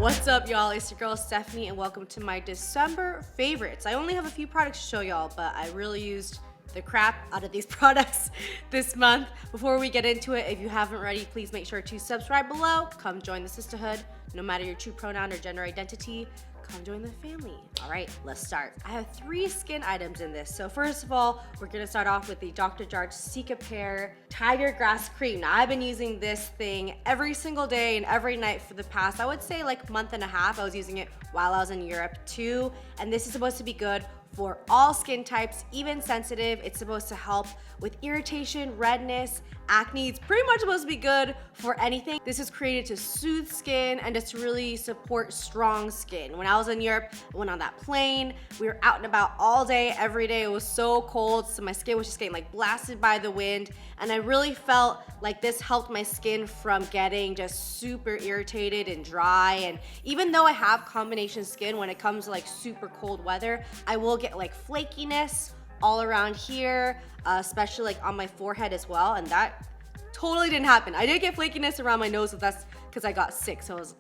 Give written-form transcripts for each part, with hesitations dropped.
What's up, y'all? It's your girl Stephanie, and welcome to my December favorites. I only have a few products to show y'all, but I really used the crap out of these products this month. Before we get into it, if you haven't already, please make sure to subscribe below. Come join the sisterhood. No matter your true pronoun or gender identity, come join the family. All right, let's start. I have 3 skin items in this. So first of all, we're gonna start off with the Dr. Jart Cicapair Tiger Grass Cream. Now, I've been using this thing every single day and every night for the past, I would say like month and a half. I was using it while I was in Europe too. And this is supposed to be good for all skin types, even sensitive. It's supposed to help with irritation, redness, acne. It's pretty much supposed to be good for anything. This is created to soothe skin and just really support strong skin. When I was in Europe, I went on that plane. We were out and about all day, every day. It was so cold, so my skin was just getting like blasted by the wind. And I really felt like this helped my skin from getting just super irritated and dry. And even though I have combination skin, when it comes to like super cold weather, I will get like flakiness all around here, especially like on my forehead as well. And that totally didn't happen. I did get flakiness around my nose, but that's because I got sick. So I was,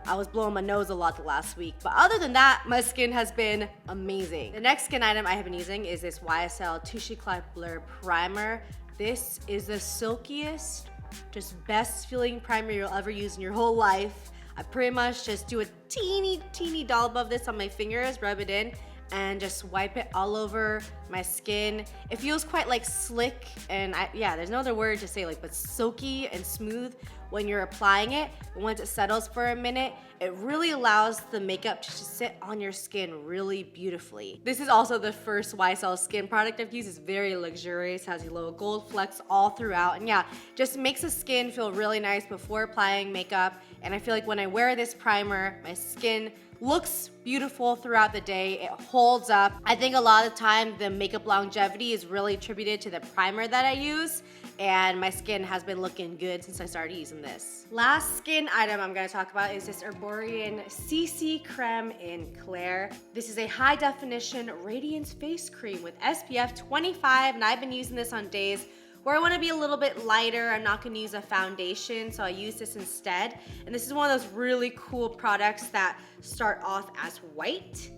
I was blowing my nose a lot the last week. But other than that, my skin has been amazing. The next skin item I have been using is this YSL Blur Primer. This is the silkiest, just best feeling primer you'll ever use in your whole life. I pretty much just do a teeny dollop of this on my fingers, rub it in, and just wipe it all over my skin. It feels quite like slick and there's no other word to say but silky and smooth when you're applying it. And once it settles for a minute, it really allows the makeup to just sit on your skin really beautifully. This is also the first YSL skin product I've used. It's very luxurious, has a little gold flecks all throughout, and just makes the skin feel really nice before applying makeup. And I feel like when I wear this primer, my skin looks beautiful throughout the day. It holds up. I think a lot of the time the makeup longevity is really attributed to the primer that I use, and my skin has been looking good since I started using this. Last skin item I'm gonna talk about is this Herborian CC Creme in Claire. This is a high definition radiance face cream with SPF 25, and I've been using this on days where I want to be a little bit lighter. I'm not going to use a foundation, so I use this instead. And this is one of those really cool products that start off as white.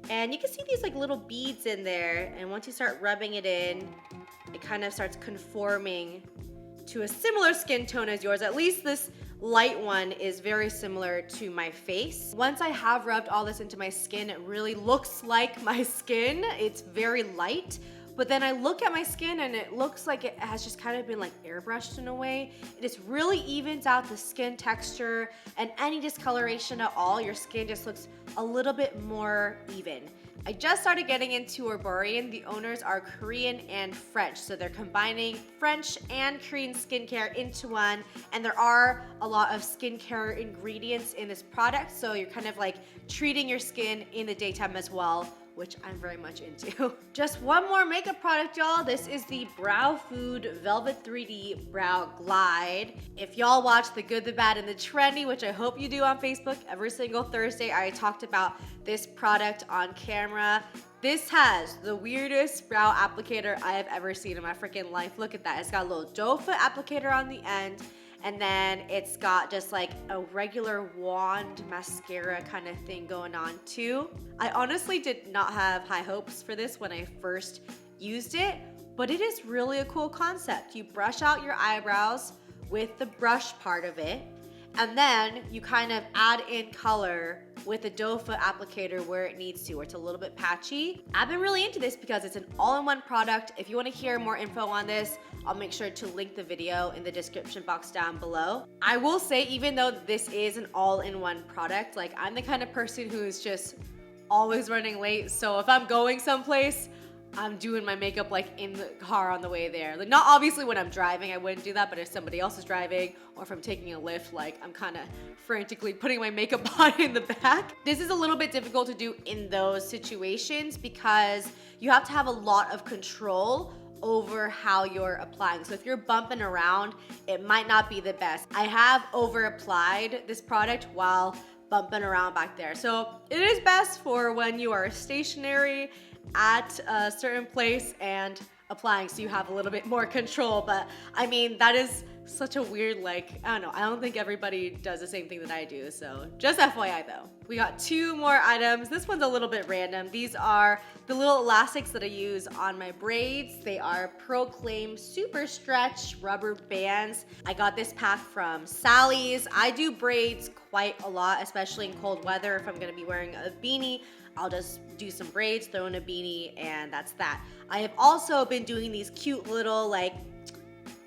And you can see these like little beads in there, and once you start rubbing it in, it kind of starts conforming to a similar skin tone as yours. At least this light one is very similar to my face. Once I have rubbed all this into my skin, it really looks like my skin. It's very light. But then I look at my skin and it looks like it has just kind of been like airbrushed in a way. It just really evens out the skin texture and any discoloration at all. Your skin just looks a little bit more even. I just started getting into Herborian. The owners are Korean and French, so they're combining French and Korean skincare into one, and there are a lot of skincare ingredients in this product, so you're kind of like treating your skin in the daytime as well, which I'm very much into. Just one more makeup product, y'all. This is the BrowFood Velvet 3D Brow Glide. If y'all watch The Good, the Bad, and the Trendy, which I hope you do on Facebook every single Thursday, I talked about this product on camera. This has the weirdest brow applicator I have ever seen in my freaking life. Look at that. It's got a little doe foot applicator on the end, and then it's got just like a regular wand mascara kind of thing going on too. I honestly did not have high hopes for this when I first used it, but it is really a cool concept. You brush out your eyebrows with the brush part of it, and then you kind of add in color with the doe foot applicator where it needs to, where it's a little bit patchy. I've been really into this because it's an all-in-one product. If you want to hear more info on this, I'll make sure to link the video in the description box down below. I will say, even though this is an all-in-one product, like I'm the kind of person who is just always running late. So if I'm going someplace, I'm doing my makeup like in the car on the way there. Like, not obviously when I'm driving, I wouldn't do that, but if somebody else is driving or if I'm taking a lift, like I'm kind of frantically putting my makeup on in the back. This is a little bit difficult to do in those situations because you have to have a lot of control over how you're applying. So if you're bumping around, it might not be the best. I have over applied this product while bumping around back there. So it is best for when you are stationary at a certain place and applying so you have a little bit more control. But I mean, that is such a weird, like, I don't know, I don't think everybody does the same thing that I do, so just FYI though. We got 2 more items. This one's a little bit random. These are the little elastics that I use on my braids. They are Proclaim Super Stretch Rubber Bands. I got this pack from Sally's. I do braids quite a lot, especially in cold weather. If I'm gonna be wearing a beanie, I'll just do some braids, throw in a beanie, and that's that. I have also been doing these cute little, like,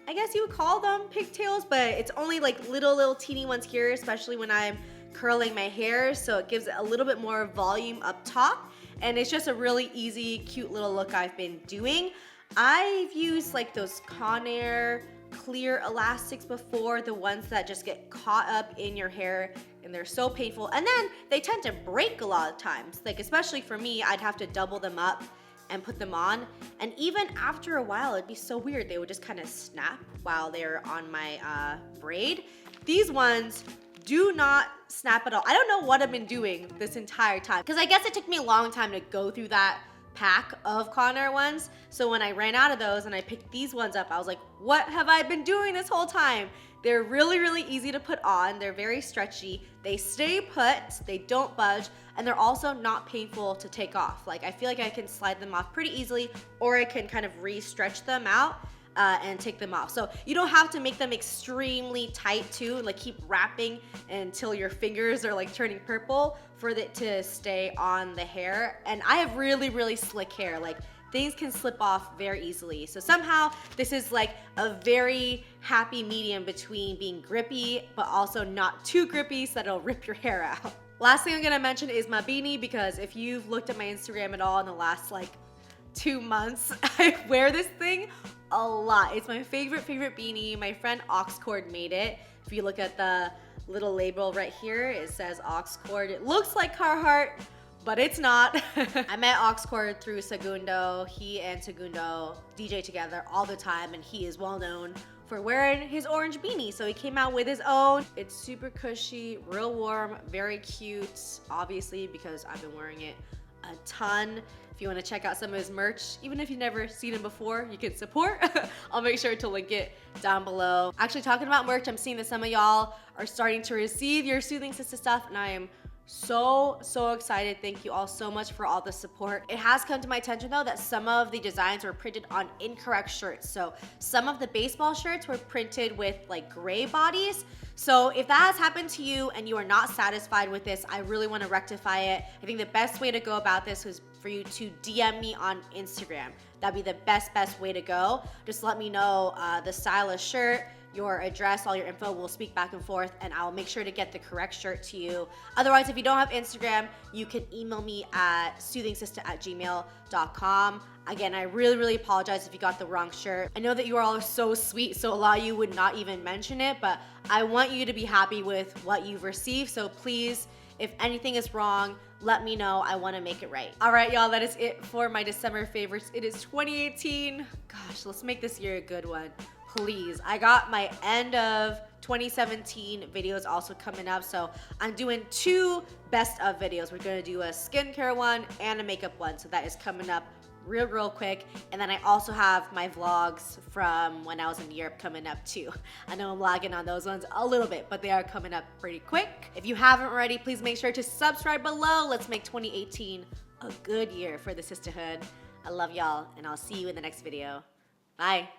I guess you would call them pigtails, but it's only like little teeny ones here, especially when I'm curling my hair, so it gives it a little bit more volume up top, and it's just a really easy, cute little look I've been doing. I've used like those Conair clear elastics before, the ones that just get caught up in your hair and they're so painful, and then they tend to break a lot of times. Like, especially for me, I'd have to double them up and put them on, and even after a while it'd be so weird, they would just kind of snap while they're on my braid. These ones do not snap at all. I don't know what I've been doing this entire time, because I guess it took me a long time to go through that pack of Conair ones. So when I ran out of those and I picked these ones up, I was like, what have I been doing this whole time? They're really easy to put on. They're very stretchy. They stay put, they don't budge, and they're also not painful to take off. Like, I feel like I can slide them off pretty easily, or I can kind of re-stretch them out and take them off. So you don't have to make them extremely tight too, like keep wrapping until your fingers are like turning purple for it to stay on the hair. And I have really slick hair. Like, things can slip off very easily. So somehow this is like a very happy medium between being grippy, but also not too grippy so that it'll rip your hair out. Last thing I'm gonna mention is my beanie, because if you've looked at my Instagram at all in the last like 2 months, I wear this thing a lot. It's my favorite beanie. My friend Oxcord made it. If you look at the little label right here, it says Oxcord. It looks like Carhartt, but it's not. I met Oxcord through Segundo. He and Segundo DJ together all the time, and he is well known for wearing his orange beanie. So he came out with his own. It's super cushy, real warm, very cute, obviously, because I've been wearing it a ton. If you want to check out some of his merch, even if you've never seen him before, you can support. I'll make sure to link it down below. Actually, talking about merch, I'm seeing that some of y'all are starting to receive your Soothing Sista stuff, and I am so excited. Thank you all so much for all the support. It has come to my attention though that some of the designs were printed on incorrect shirts. So some of the baseball shirts were printed with like gray bodies. So if that has happened to you and you are not satisfied with this, I really want to rectify it. I think the best way to go about this was for you to DM me on Instagram. That'd be the best way to go. Just let me know the style of shirt, your address, all your info. We'll speak back and forth, and I'll make sure to get the correct shirt to you. Otherwise, if you don't have Instagram, you can email me at soothingsista@gmail.com. Again, I really apologize if you got the wrong shirt. I know that you are all so sweet, so a lot of you would not even mention it, but I want you to be happy with what you've received. So please, if anything is wrong, let me know. I want to make it right. All right, y'all, that is it for my December favorites. It is 2018. Gosh, let's make this year a good one. Please. I got my end of 2017 videos also coming up, so I'm doing 2 best of videos. We're gonna do a skincare one and a makeup one, so that is coming up real quick. And then I also have my vlogs from when I was in Europe coming up too. I know I'm lagging on those ones a little bit, but they are coming up pretty quick. If you haven't already, please make sure to subscribe below. Let's make 2018 a good year for the sisterhood. I love y'all, and I'll see you in the next video. Bye.